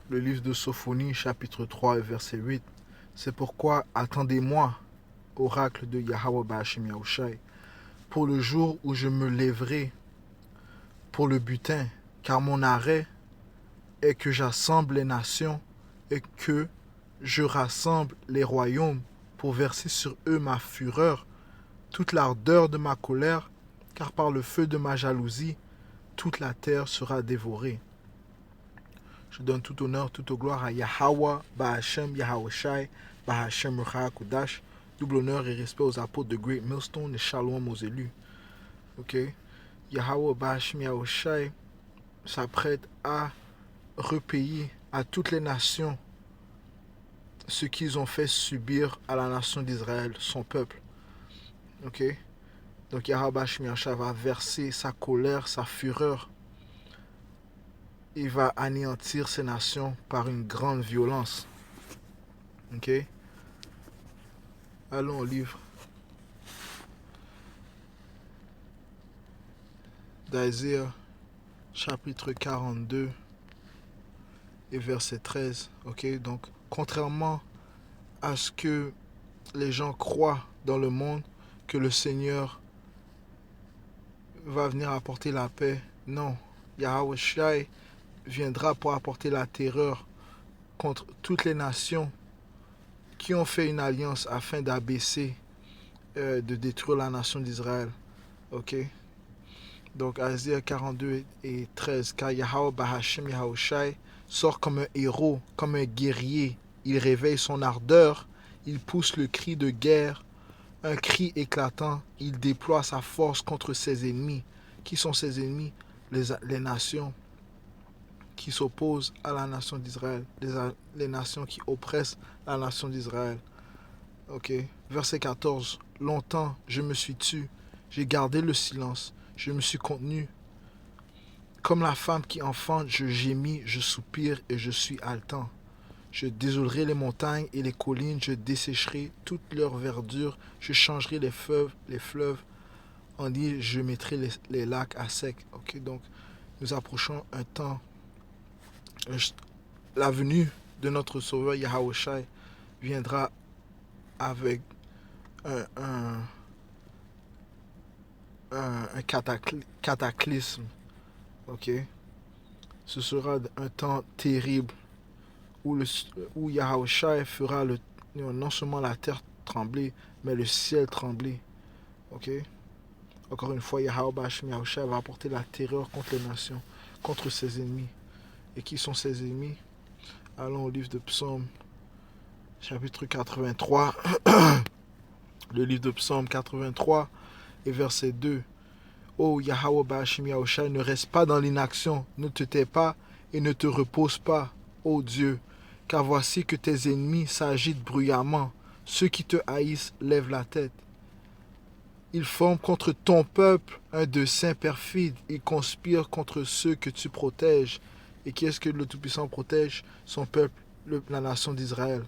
Le livre de Sophonie, chapitre 3, verset 8. C'est pourquoi attendez-moi, oracle de Yahweh Ba'ashem Yahushai, pour le jour où je me lèverai pour le butin, car mon arrêt est que j'assemble les nations et que je rassemble les royaumes pour verser sur eux ma fureur, toute l'ardeur de ma colère, car par le feu de ma jalousie, toute la terre sera dévorée. Je donne tout honneur, toute gloire à Yahweh, Ba'ashem, Yahushai, Ba'ashem, Rucha Kudash. Double honneur et respect aux apôtres de Great Millstone et Shalom aux élus. Ok? Yahweh, Ba'ashem, Yahushai s'apprête à repayer à toutes les nations ce qu'ils ont fait subir à la nation d'Israël, son peuple. Ok? Donc Yahweh, Ba'ashem, Yahushai va verser sa colère, sa fureur. Il va anéantir ces nations par une grande violence. Ok? Allons au livre d'Isaiah, chapitre 42 et verset 13. Ok? Donc, contrairement à ce que les gens croient dans le monde, que le Seigneur va venir apporter la paix, non. Yahweh Shai viendra pour apporter la terreur contre toutes les nations qui ont fait une alliance afin d'abaisser, de détruire la nation d'Israël. Ok? Donc, Isaiah 42 et 13. Car Yahweh Ba'ashem Yahushai sort comme un héros, comme un guerrier. Il réveille son ardeur, il pousse le cri de guerre, un cri éclatant. Il déploie sa force contre ses ennemis. Qui sont ses ennemis? Les nations qui s'opposent à la nation d'Israël, les nations qui oppressent la nation d'Israël. Ok. Verset 14. Longtemps je me suis tu, j'ai gardé le silence, je me suis contenu. Comme la femme qui enfante, je gémis, je soupire et je suis haletant. Je désolerai les montagnes et les collines, je dessécherai toute leur verdure, je changerai les fleuves en îles, je mettrai les lacs à sec. Ok, donc nous approchons un temps, la venue de notre Sauveur Yahushai viendra avec un, un, un cataclysme. Ok, ce sera un temps terrible où Yahushai fera non seulement la terre trembler, mais le ciel trembler. Ok? Encore une fois, Yahushai va apporter la terreur contre les nations, contre ses ennemis. Et qui sont ses ennemis? Allons au livre de Psaume, chapitre 83. Le livre de Psaume 83 et verset 2. Oh Yahweh Ba'ashem Yahushai, ne reste pas dans l'inaction, ne te tais pas et ne te repose pas, ô Dieu, car voici que tes ennemis s'agitent bruyamment, ceux qui te haïssent lèvent la tête. Ils forment contre ton peuple un dessein perfide, ils conspirent contre ceux que tu protèges. Et qui est-ce que le Tout-Puissant protège? Son peuple, la nation d'Israël.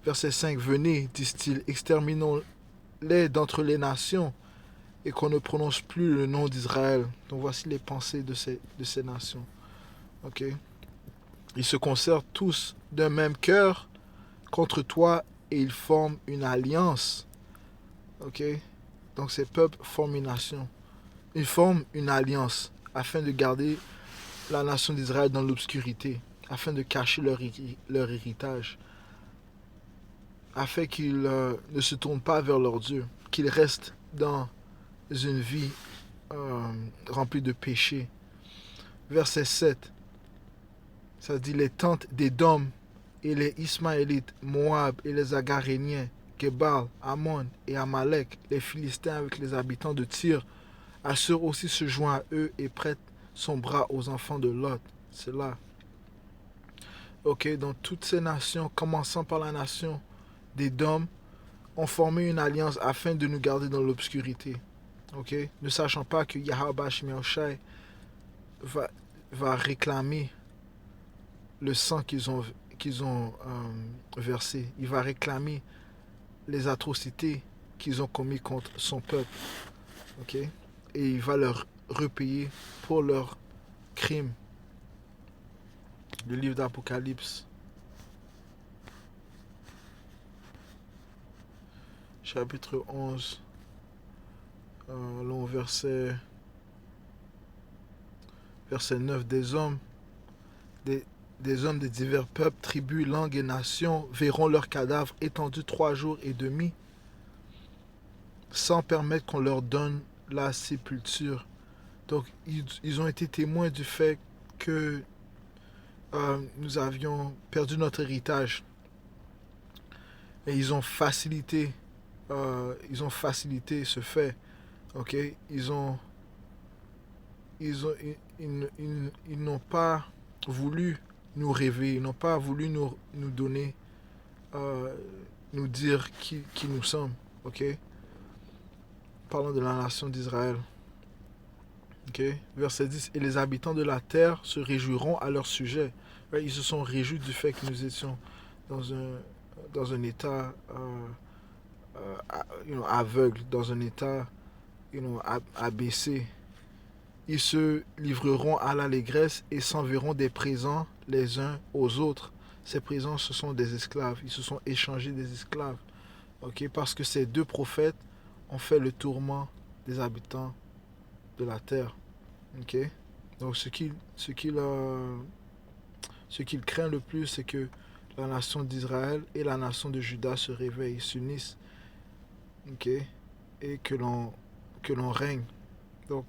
Verset 5, venez, disent-ils, exterminons-les d'entre les nations, et qu'on ne prononce plus le nom d'Israël. Donc voici les pensées de ces nations. Ok? Ils se concertent tous d'un même cœur contre toi et ils forment une alliance. Ok? Donc ces peuples forment une nation. Ils forment une alliance afin de garder la nation d'Israël dans l'obscurité, afin de cacher leur héritage, afin qu'ils ne se tournent pas vers leur Dieu, qu'ils restent dans une vie remplie de péchés. Verset 7, ça dit les tentes d'Édom et les Ismaélites, Moab et les Agaréniens, Gebal, Ammon et Amalek, les Philistins avec les habitants de Tyr, Assur aussi se joint à eux et prête son bras aux enfants de Lot. C'est là. Ok, donc toutes ces nations, commençant par la nation d'Édom, ont formé une alliance afin de nous garder dans l'obscurité. Ok, ne sachant pas que Yahweh Ba'ashem Yahushai va réclamer le sang qu'ils ont versé. Il va réclamer les atrocités qu'ils ont commis contre son peuple. Ok? Et il va leur repayer pour leurs crimes. Le livre d'Apocalypse, chapitre 11, long verset 9. Des, des hommes de divers peuples, tribus, langues et nations verront leurs cadavres étendus 3 jours et demi, sans permettre qu'on leur donne la sépulture. Donc, ils ont été témoins du fait que nous avions perdu notre héritage. Et ils ont facilité ce fait. Ok, ils n'ont pas voulu nous rêver, ils n'ont pas voulu nous donner, euh, nous dire qui nous sommes. Ok, parlons de la nation d'Israël. Ok, verset 10. Et les habitants de la terre se réjouiront à leur sujet. Ouais, ils se sont réjouis du fait que nous étions dans un état aveugle, dans un état abaissé. Ils se livreront à l'allégresse et s'enverront des présents les uns aux autres. Ces présents, ce sont des esclaves. Ils se sont échangés des esclaves. Ok, parce que ces deux prophètes ont fait le tourment des habitants de la terre. Ok, donc ce qu'il craint le plus, c'est que la nation d'Israël et la nation de Juda se réveillent, s'unissent, ok, et que l'on règne. Donc,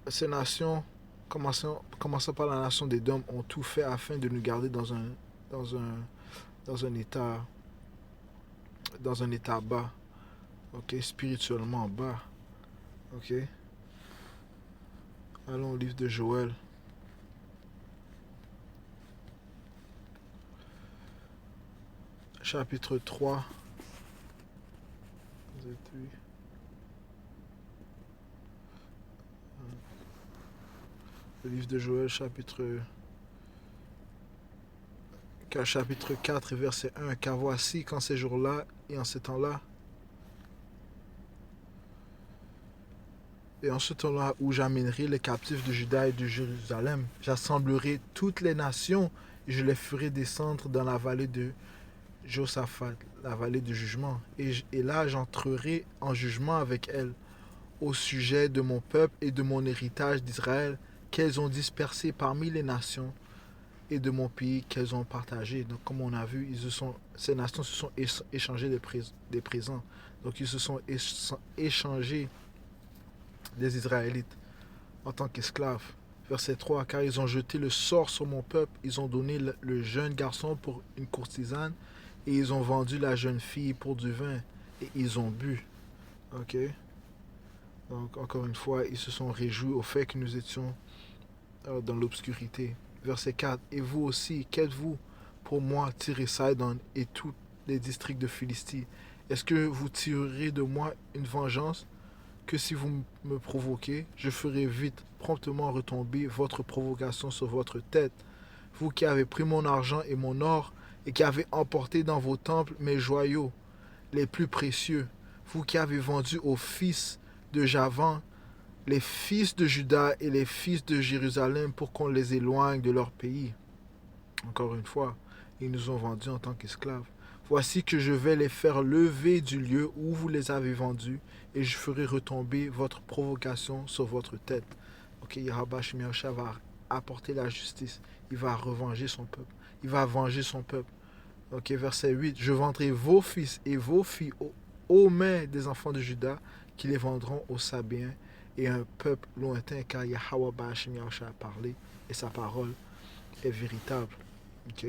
ces nations, commençant par la nation d'Édom, ont tout fait afin de nous garder dans un, dans un état, dans un état bas, ok, spirituellement bas, ok. Allons au livre de Joël, chapitre 3. Le livre de Joël, chapitre 4, verset 1. Car voici qu'en ces jours-là et en ce temps-là, et en ce temps-là où j'amènerai les captifs de Juda et de Jérusalem, j'assemblerai toutes les nations et je les ferai descendre dans la vallée de Josaphat, la vallée du jugement. Et là, j'entrerai en jugement avec elles au sujet de mon peuple et de mon héritage d'Israël qu'elles ont dispersé parmi les nations et de mon pays qu'elles ont partagé. Donc, comme on a vu, ces nations se sont échangées des présents. Donc, ils se sont échangés des Israélites en tant qu'esclaves. Verset 3. Car ils ont jeté le sort sur mon peuple, ils ont donné le jeune garçon pour une courtisane, et ils ont vendu la jeune fille pour du vin, et ils ont bu. Ok. Donc, encore une fois, ils se sont réjouis au fait que nous étions dans l'obscurité. Verset 4. Et vous aussi, qu'êtes-vous pour moi, Tyr-et-Sidon et tous les districts de Philistie? Est-ce que vous tirerez de moi une vengeance que si vous me provoquez, je ferai vite, promptement retomber votre provocation sur votre tête, vous qui avez pris mon argent et mon or, et qui avez emporté dans vos temples mes joyaux les plus précieux, vous qui avez vendu aux fils de Javan les fils de Juda et les fils de Jérusalem pour qu'on les éloigne de leur pays. Encore une fois, ils nous ont vendus en tant qu'esclaves. Voici que je vais les faire lever du lieu où vous les avez vendus, et je ferai retomber votre provocation sur votre tête. Ok, Yahweh Shemiosha va apporter la justice. Il va revenger son peuple. Il va venger son peuple. Ok, verset 8. Je vendrai vos fils et vos filles aux mains des enfants de Juda, qui les vendront aux Sabéens et un peuple lointain, car Yahweh Shemiosha a parlé et sa parole est véritable. Ok.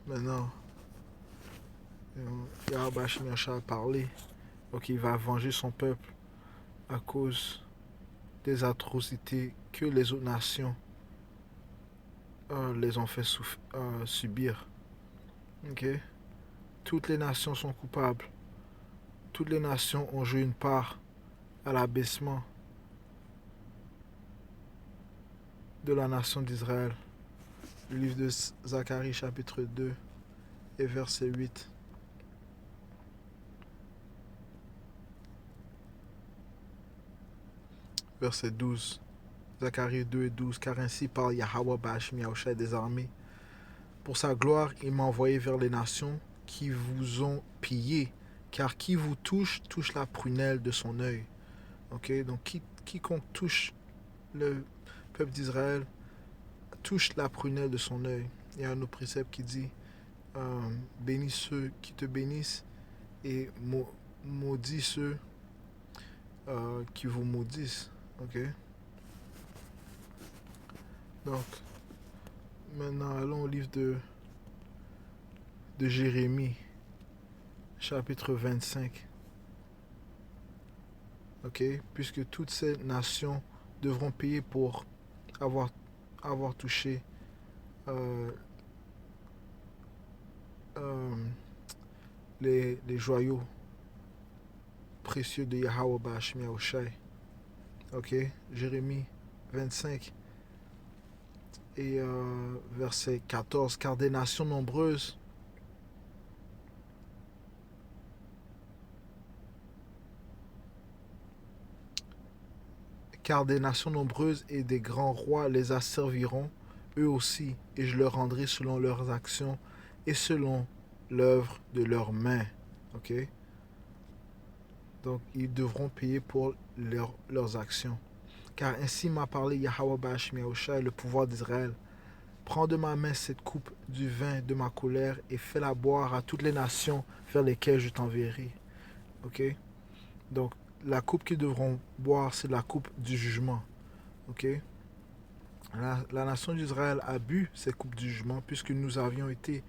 Maintenant, Yahweh Shemiosha a parlé. Donc il va venger son peuple à cause des atrocités que les autres nations les ont fait subir. Ok. Toutes les nations sont coupables. Toutes les nations ont joué une part à l'abaissement de la nation d'Israël. Le livre de Zacharie chapitre 2 et verset 8. verset 12. Zacharie 2 et 12. Car ainsi parle Yahweh Ba'ashem Yahushua des armées. Pour sa gloire, il m'a envoyé vers les nations qui vous ont pillé. Car qui vous touche, touche la prunelle de son œil. Ok, donc quiconque touche le peuple d'Israël, touche la prunelle de son œil. Il y a un autre précepte qui dit bénis ceux qui te bénissent et maudis ceux qui vous maudissent. Ok. Donc, maintenant, allons au livre de Jérémie, chapitre 25. Ok. Puisque toutes ces nations devront payer pour avoir touché les joyaux précieux de Yahweh Ba'ashem Yahushai. Ok, Jérémie 25 et verset 14. Car des nations nombreuses et des grands rois les asserviront, eux aussi, et je leur rendrai selon leurs actions et selon l'œuvre de leurs mains. Ok? Donc, ils devront payer pour leurs actions. Car ainsi m'a parlé Yahweh Ba'ashem Yahushai, le pouvoir d'Israël. Prends de ma main cette coupe du vin de ma colère et fais-la boire à toutes les nations vers lesquelles je t'enverrai. Ok? Donc, la coupe qu'ils devront boire, c'est la coupe du jugement. Ok? La nation d'Israël a bu cette coupe du jugement puisque nous avions été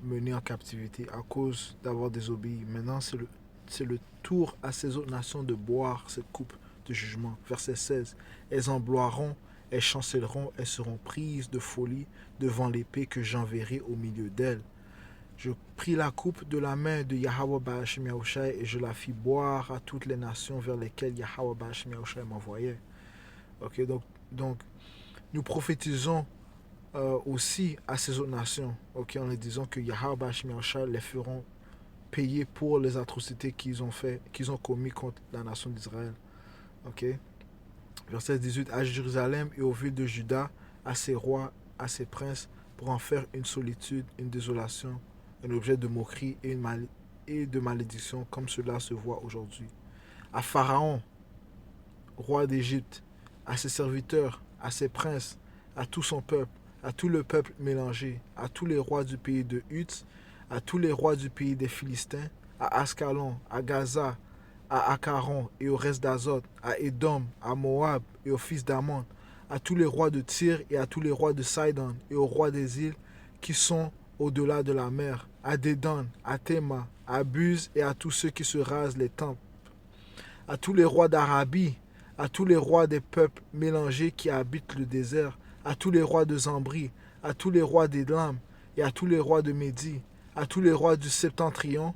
menés en captivité à cause d'avoir désobéi. Maintenant, c'est le tour à ces autres nations de boire cette coupe de jugement. Verset 16. Elles en boiront, elles chancelleront, elles seront prises de folie devant l'épée que j'enverrai au milieu d'elles. Je pris la coupe de la main de Yahweh Ba'ashem Yahushai et je la fis boire à toutes les nations vers lesquelles Yahweh Ba'ashem Yahushai m'envoyait. Ok, donc nous prophétisons aussi à ces autres nations, ok, en les disant que Yahweh Ba'ashem Yahushai les feront payer pour les atrocités qu'ils ont commis contre la nation d'Israël. Ok. Verset 18. À Jérusalem et aux villes de Juda, à ses rois, à ses princes, pour en faire une solitude, une désolation, un objet de moquerie et de malédiction, comme cela se voit aujourd'hui. À Pharaon, roi d'Égypte, à ses serviteurs, à ses princes, à tout son peuple, à tout le peuple mélangé, à tous les rois du pays de Hutz, à tous les rois du pays des Philistins, à Ascalon, à Gaza, à Acaron et au reste d'Azot, à Édom, à Moab et aux fils d'Ammon, à tous les rois de Tyr et à tous les rois de Sidon et aux rois des îles qui sont au-delà de la mer, à Dédan, à Théma, à Buz et à tous ceux qui se rasent les tempes, à tous les rois d'Arabie, à tous les rois des peuples mélangés qui habitent le désert, à tous les rois de Zambri, à tous les rois d'Élam et à tous les rois de Médie, à tous les rois du septentrion,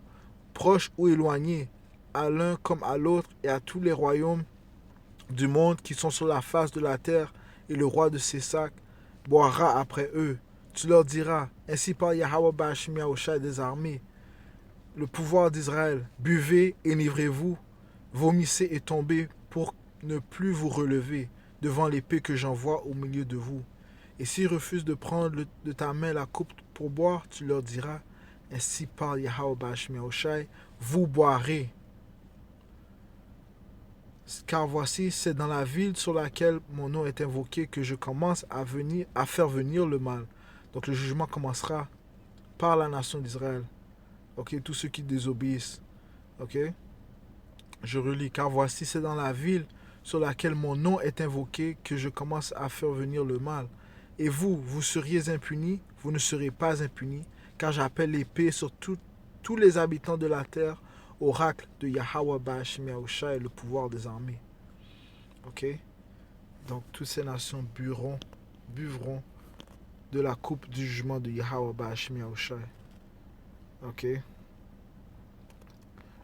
proches ou éloignés, à l'un comme à l'autre, et à tous les royaumes du monde qui sont sur la face de la terre, et le roi de Sésac boira après eux. Tu leur diras, ainsi parle Yahweh Ba'ashem Yahushai des armées, le pouvoir d'Israël, buvez, enivrez-vous, vomissez et tombez pour ne plus vous relever devant l'épée que j'envoie au milieu de vous. Et s'ils refusent de prendre de ta main la coupe pour boire, tu leur diras, ainsi parle Yahweh Ba'ashem Yahushai, vous boirez. Car voici, c'est dans la ville sur laquelle mon nom est invoqué que je commence à faire venir le mal. Donc le jugement commencera par la nation d'Israël. Ok, tous ceux qui désobéissent. Ok, je relis. Car voici, c'est dans la ville sur laquelle mon nom est invoqué que je commence à faire venir le mal. Et vous, vous seriez impunis, vous ne serez pas impunis, car j'appelle l'épée sur tous les habitants de la terre, oracle de Yahweh Ba'ashem Yahushai, le pouvoir des armées. Ok? Donc toutes ces nations buvront de la coupe du jugement de Yahweh Ba'ashem Yahushai. Ok?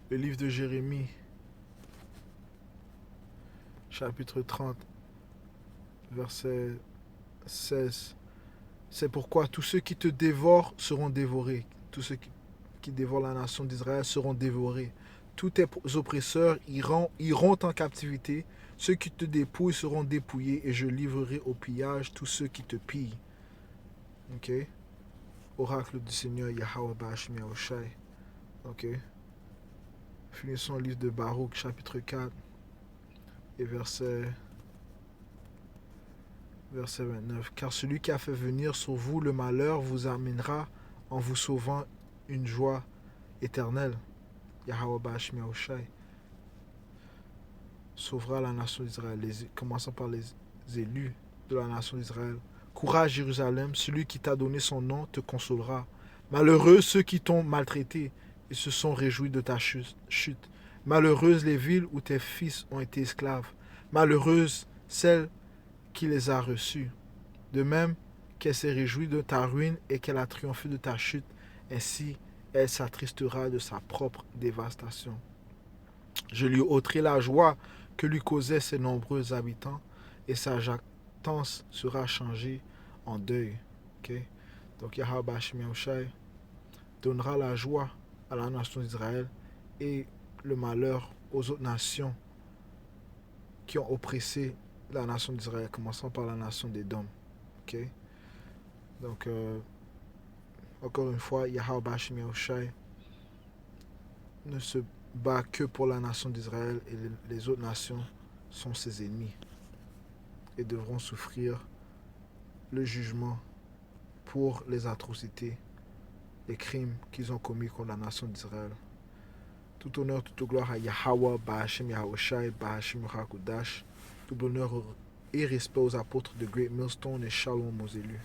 Le livre de Jérémie, chapitre 30, verset 16. C'est pourquoi tous ceux qui te dévorent seront dévorés. Tous ceux qui dévorent la nation d'Israël seront dévorés. Tous tes oppresseurs iront en captivité. Ceux qui te dépouillent seront dépouillés et je livrerai au pillage tous ceux qui te pillent. Ok? Oracle du Seigneur Yahweh Ba'ashim Yahushai. Ok? Finissons le livre de Baruch, chapitre 4 et verset 29. Car celui qui a fait venir sur vous le malheur vous amènera en vous sauvant une joie éternelle. Yahweh Ba'ashim Yahushai sauvera la nation d'Israël, commençant par les élus de la nation d'Israël. Courage Jérusalem, celui qui t'a donné son nom te consolera. Malheureux ceux qui t'ont maltraité et se sont réjouis de ta chute. Malheureuses les villes où tes fils ont été esclaves. Malheureuse celle qui les a reçus. De même qu'elle s'est réjouie de ta ruine et qu'elle a triomphé de ta chute, ainsi elle s'attristera de sa propre dévastation. Je lui ôterai la joie que lui causaient ses nombreux habitants, et sa jactance sera changée en deuil. Okay? Donc Yahweh Ba'ashim Yahushai donnera la joie à la nation d'Israël et le malheur aux autres nations qui ont oppressé la nation d'Israël, commençant par la nation d'Édom. Okay? Donc, encore une fois, Yahweh Ba'ashim Yahushai ne se bat que pour la nation d'Israël et les autres nations sont ses ennemis et devront souffrir le jugement pour les atrocités, les crimes qu'ils ont commis contre la nation d'Israël. Tout honneur, toute gloire à Yahweh, Ba'ashim Yahushai, Ba'ashim Hakudash. Tout bonheur et respect aux apôtres de Great Millstone et shalom aux élus.